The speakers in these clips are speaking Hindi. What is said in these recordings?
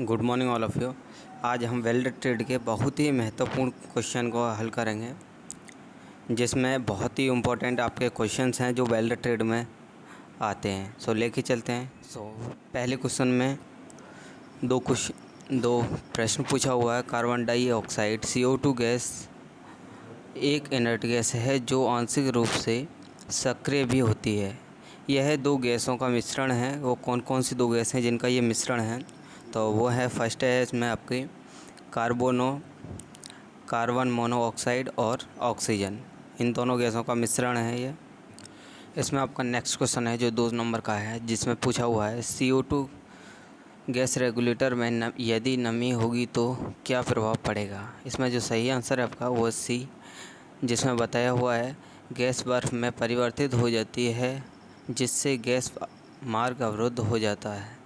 Good morning all of you. आज हम वेल्ड ट्रेड के बहुत ही महत्वपूर्ण क्वेश्चन को हल करेंगे, जिसमें बहुत ही इम्पोर्टेंट आपके क्वेश्चंस हैं जो वेल्ड ट्रेड में आते हैं। सो लेके चलते हैं। पहले क्वेश्चन में दो प्रश्न पूछा हुआ है। कार्बन डाइऑक्साइड CO2 गैस एक इनर्ट गैस है जो आंशिक रूप से सक्रिय भी होती है। यह दो गैसों का मिश्रण है। वो कौन कौन सी दो गैस हैं जिनका ये मिश्रण है? तो वो है, फर्स्ट है इसमें आपकी कार्बन मोनोऑक्साइड और ऑक्सीजन। इन दोनों गैसों का मिश्रण है ये। इसमें आपका नेक्स्ट क्वेश्चन है जो 2 नंबर का है, जिसमें पूछा हुआ है CO2 गैस रेगुलेटर में यदि नमी होगी तो क्या प्रभाव पड़ेगा। इसमें जो सही आंसर है आपका वो C, जिसमें बताया हुआ है गैस बर्फ़ में परिवर्तित हो जाती है, जिससे गैस मार्ग अवरुद्ध हो जाता है।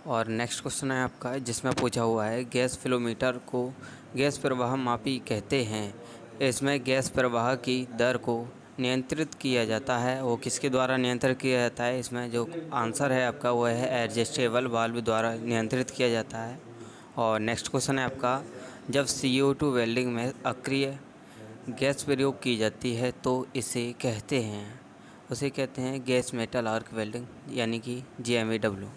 और नेक्स्ट क्वेश्चन है आपका, जिसमें पूछा हुआ है गैस फ्लोमीटर को गैस प्रवाह मापी कहते हैं। इसमें गैस प्रवाह की दर को नियंत्रित किया जाता है। वो किसके द्वारा नियंत्रित किया जाता है? इसमें जो आंसर है आपका वो है एडजस्टेबल वाल्व द्वारा नियंत्रित किया जाता है। और नेक्स्ट क्वेश्चन है आपका, जब CO2 वेल्डिंग में अक्रिय गैस प्रयोग की जाती है तो उसे कहते हैं गैस मेटल आर्क वेल्डिंग, यानी कि GMAW।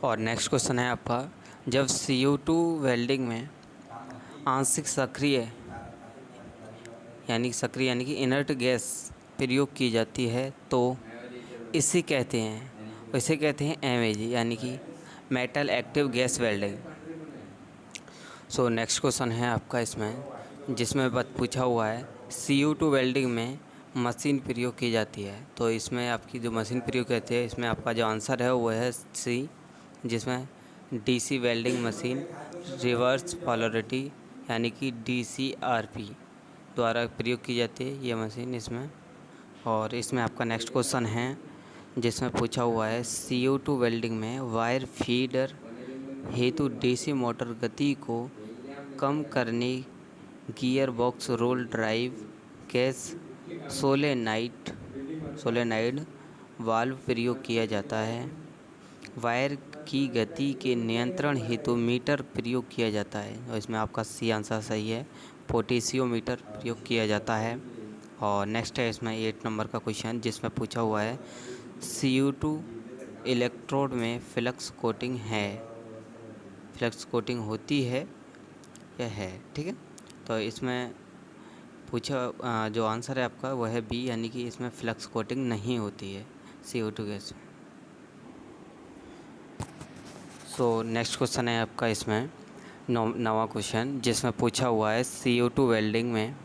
और नेक्स्ट क्वेश्चन है आपका, जब CO2 वेल्डिंग में आंशिक सक्रिय यानी कि इनर्ट गैस प्रयोग की जाती है तो इसे कहते हैं MAG, यानी कि metal active gas welding. So next question है आपका इसमें, जिसमें पूछा हुआ है CO2 वेल्डिंग में मशीन प्रयोग की जाती है। तो इसमें आपकी जो मशीन प्रयोग कहते हैं, इसमें आपका जो आंसर है वो है C, जिसमें DC welding machine reverse polarity यानी कि DCRP द्वारा प्रयोग की जाती है ये मशीन इसमें। और इसमें आपका नेक्स्ट क्वेश्चन है, जिसमें पूछा हुआ है CO2 वेल्डिंग में वायर फीडर हेतु DC मोटर गति को कम करने gear box roll drive gas solenoid valve प्रयोग किया जाता है। वायर की गति के नियंत्रण हेतु मीटर प्रयोग किया जाता है। और इसमें आपका C आंसर सही है, पोटेशियोमीटर प्रयोग किया जाता है। और नेक्स्ट है इसमें 8 नंबर का क्वेश्चन, जिसमें पूछा हुआ है CO2 इलेक्ट्रोड में फ्लक्स कोटिंग होती है या है, ठीक है। तो इसमें जो आंसर है आपका वह है B, यानी कि इसमें फ्लक्स कोटिंग नहीं होती है CO2 गैस में। सो नेक्स्ट क्वेश्चन है आपका इसमें नवा क्वेश्चन, जिसमें पूछा हुआ है CO2 वेल्डिंग में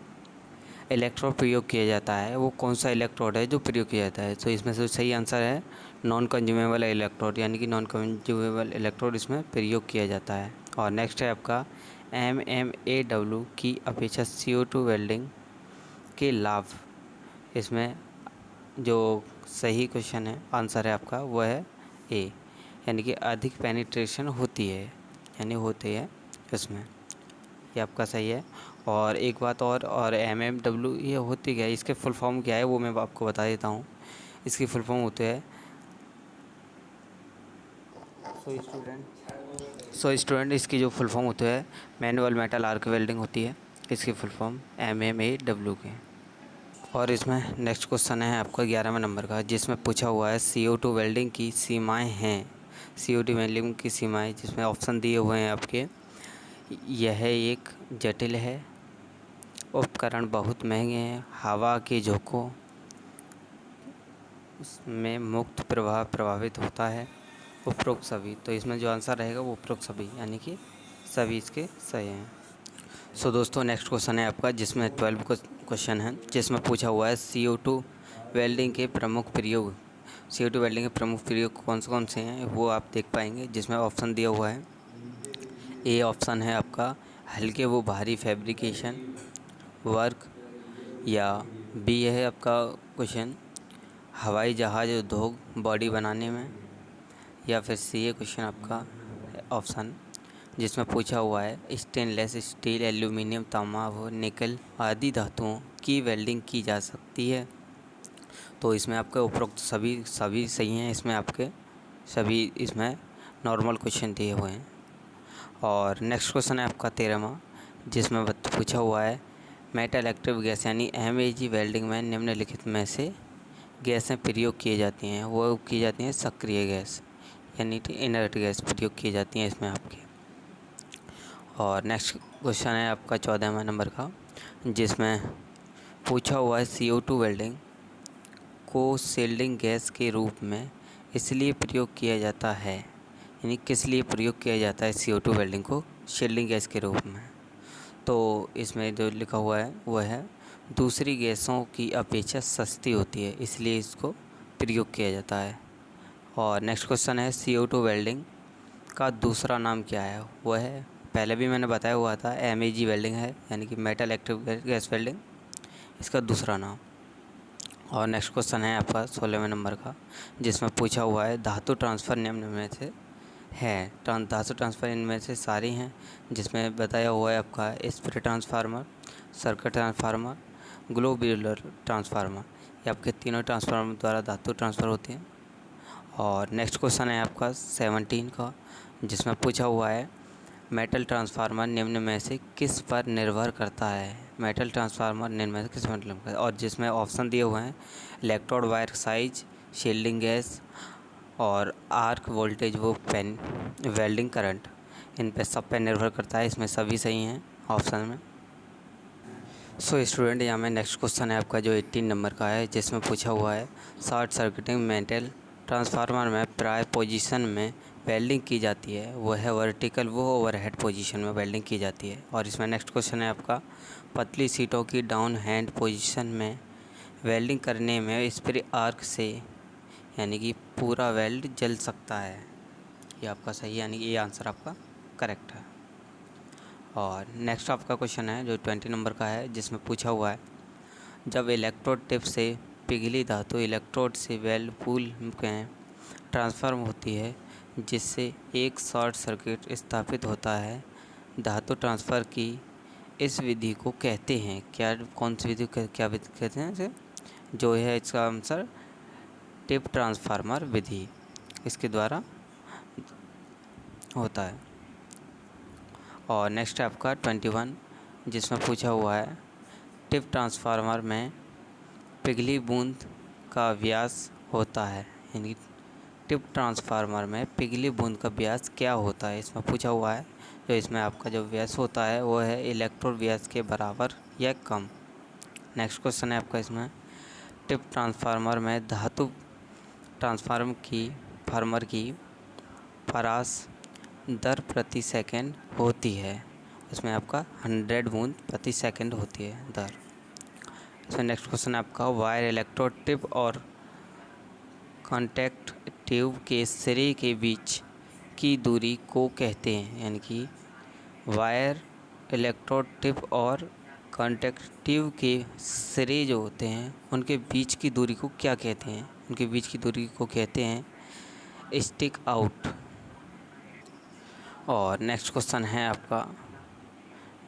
इलेक्ट्रोड प्रयोग किया जाता है। वो कौन सा इलेक्ट्रोड है जो प्रयोग किया जाता है? तो इसमें से सही आंसर है नॉन कंज्यूमेबल इलेक्ट्रोड, यानी कि नॉन कंज्यूमेबल इलेक्ट्रोड इसमें प्रयोग किया जाता है। और नेक्स्ट है आपका MMAW की अपेक्षा CO2 वेल्डिंग के लाभ। इसमें जो सही क्वेश्चन है आंसर है आपका वो है A, यानी कि अधिक पेनिट्रेशन होती है, यानी होती है इसमें, ये आपका सही है। और एक बात और MMW ये होती क्या है, इसके फुल फॉर्म क्या है वो मैं आपको बता देता हूँ। इसकी फुल फॉर्म होती है स्टूडेंट इसकी जो फुल फॉर्म होती है मैनुअल मेटल आर्क वेल्डिंग होती है, इसकी फुल फॉर्म MMAW की। और इसमें नेक्स्ट क्वेश्चन है आपका 11वें नंबर का, जिसमें पूछा हुआ है CO2 वेल्डिंग की सीमाएं हैं। CO2 वेल्डिंग की सीमाएं, जिसमें ऑप्शन दिए हुए हैं आपके, यह एक जटिल है, उपकरण बहुत महंगे हैं, हवा के झोंकों में मुक्त प्रवाह प्रभावित होता है, उपरोक्त सभी। तो इसमें जो आंसर रहेगा वो उपरोक्त सभी, यानी कि सभी इसके सही हैं। सो दोस्तों नेक्स्ट क्वेश्चन है आपका, जिसमें 12 क्वेश्चन है, जिसमें पूछा हुआ है CO2 वेल्डिंग के प्रमुख प्रयोग। CO2 वेल्डिंग के प्रमुख प्रयोग कौन से हैं वो आप देख पाएंगे, जिसमें ऑप्शन दिया हुआ है। A ऑप्शन है आपका हल्के व भारी फैब्रिकेशन वर्क, या B है आपका क्वेश्चन हवाई जहाज़ उद्योग बॉडी बनाने में, या फिर C है क्वेश्चन आपका ऑप्शन, जिसमें पूछा हुआ है स्टेनलेस स्टील एल्यूमिनियम तांबा व निकल आदि धातुओं की वेल्डिंग की जा सकती है। तो इसमें आपके उपरोक्त सभी सही हैं। इसमें आपके सभी इसमें नॉर्मल क्वेश्चन दिए हुए हैं। और नेक्स्ट क्वेश्चन है आपका 13वां, जिसमें पूछा हुआ है मेटल एक्टिव गैस यानी MEG वेल्डिंग में निम्नलिखित में से गैसें प्रयोग की जाती हैं। वो की जाती हैं सक्रिय गैस यानी कि इनर्ट गैस प्रयोग की जाती हैं इसमें आपके। और नेक्स्ट क्वेश्चन है आपका 14वां नंबर का, जिसमें पूछा हुआ है CO2 वेल्डिंग को शील्डिंग गैस के रूप में इसलिए प्रयोग किया जाता है, यानी किस लिए प्रयोग किया जाता है CO2 वेल्डिंग को शील्डिंग गैस के रूप में। तो इसमें जो लिखा हुआ है वह है दूसरी गैसों की अपेक्षा सस्ती होती है, इसलिए इसको प्रयोग किया जाता है। और नेक्स्ट क्वेश्चन है CO2 वेल्डिंग का दूसरा नाम क्या है। वह है, पहले भी मैंने बताया हुआ था, MEG वेल्डिंग है यानी कि मेटल एक्टिव गैस वेल्डिंग, इसका दूसरा नाम। और नेक्स्ट क्वेश्चन है आपका 16वें नंबर का, जिसमें पूछा हुआ है धातु ट्रांसफ़र निम्न में से है। धातु ट्रांसफ़र इनमें से सारी हैं, जिसमें बताया हुआ है आपका spray transformer, circuit transformer, globular transformer. ये आपके तीनों ट्रांसफार्मर द्वारा धातु ट्रांसफ़र होती हैं। और नेक्स्ट क्वेश्चन है आपका 17 का, जिसमें पूछा हुआ है मेटल ट्रांसफार्मर निम्न में से किस पर निर्भर करता है। मेटल ट्रांसफार्मर निम्न में से किस पर निर्भर करता है, और जिसमें ऑप्शन दिए हुए हैं electrode wire size, shielding gas और आर्क वोल्टेज वो पेन वेल्डिंग करंट, इन पे सब पे निर्भर करता है। इसमें सभी सही हैं ऑप्शन में। सो स्टूडेंट, यहाँ में नेक्स्ट क्वेश्चन है आपका जो 18 नंबर का है, जिसमें पूछा हुआ है शॉर्ट सर्किटिंग मेटल ट्रांसफार्मर में प्राय पोजीशन में वेल्डिंग की जाती है। वो है वर्टिकल, वो ओवरहेड पोजीशन में वेल्डिंग की जाती है। और इसमें नेक्स्ट क्वेश्चन है आपका पतली सीटों की डाउन हैंड पोजीशन में वेल्डिंग करने में स्प्रे आर्क से यानी कि पूरा वेल्ड जल सकता है। ये आपका सही है, यानी कि ये आंसर आपका करेक्ट है। और नेक्स्ट आपका क्वेश्चन है जो 20 नंबर का है, जिसमें पूछा हुआ है जब इलेक्ट्रोड टिप से पिघली धातु इलेक्ट्रोड से वेल्ड पूल में ट्रांसफॉर्म होती है, जिससे एक शॉर्ट सर्किट स्थापित होता है, धातु ट्रांसफ़र की इस विधि को कहते हैं क्या। कौन सी विधि क्या विधि कहते हैं इसे, जो है इसका आंसर टिप ट्रांसफार्मर विधि, इसके द्वारा होता है। और नेक्स्ट है आपका 21, जिसमें पूछा हुआ है टिप ट्रांसफार्मर में पिघली बूंद का व्यास होता है, यानी टिप ट्रांसफार्मर में पिघली बूंद का व्यास क्या होता है। इसमें पूछा हुआ है जो इसमें आपका जो व्यास होता है वो है इलेक्ट्रोड व्यास के बराबर या कम। नेक्स्ट क्वेश्चन है आपका इसमें टिप ट्रांसफार्मर में धातु ट्रांसफार्मर की परास दर प्रति सेकंड होती है, उसमें आपका 100 बूंद प्रति सेकंड होती है दर। इसमें नेक्स्ट क्वेश्चन है आपका वायर इलेक्ट्रोड टिप और कॉन्टैक्ट ट्यूब के सिरे के बीच की दूरी को कहते हैं, यानी कि वायर इलेक्ट्रोड टिप और कॉन्टैक्ट ट्यूब के सिरे जो होते हैं उनके बीच की दूरी को क्या कहते हैं। उनके बीच की दूरी को कहते हैं स्टिक आउट। और नेक्स्ट क्वेश्चन है आपका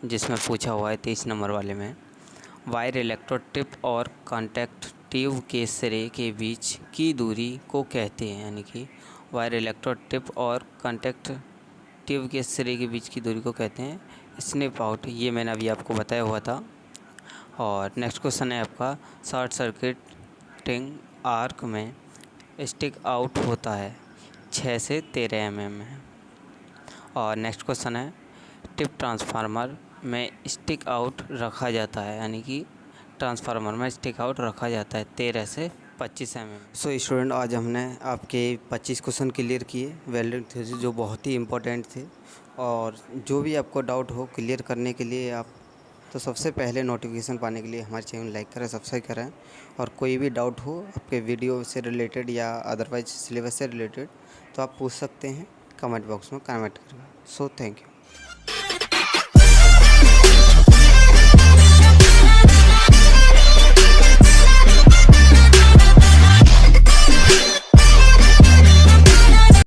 जिसमें पूछा हुआ है 23 नंबर वाले में वायर इलेक्ट्रोड टिप और कॉन्टैक्ट ट्यूब के सिरे के बीच की दूरी को कहते हैं, यानी कि वायर इलेक्ट्रोड टिप और कॉन्टैक्ट ट्यूब के सिरे के बीच की दूरी को कहते हैं स्निप आउट। ये मैंने अभी आपको बताया हुआ था। और नेक्स्ट क्वेश्चन है आपका शॉर्ट सर्किटिंग आर्क में स्टिक आउट होता है 6 से 13 mm में। और नेक्स्ट क्वेश्चन है टिप ट्रांसफार्मर में स्टिक आउट रखा जाता है, यानी कि ट्रांसफार्मर में स्टिक आउट रखा जाता है 13 से 25 mm। सो स्टूडेंट, आज हमने आपके 25 क्वेश्चन क्लियर किए वेल्डिंग थ्योरी, जो बहुत ही इम्पोर्टेंट थे। और जो भी आपको डाउट हो क्लियर करने के लिए आप तो सबसे पहले नोटिफिकेशन पाने के लिए हमारे चैनल लाइक करें, सब्सक्राइब करें। और कोई भी डाउट हो आपके वीडियो से रिलेटेड या अदरवाइज सिलेबस से रिलेटेड तो आप पूछ सकते हैं कमेंट बॉक्स में कमेंट करें। So thank you.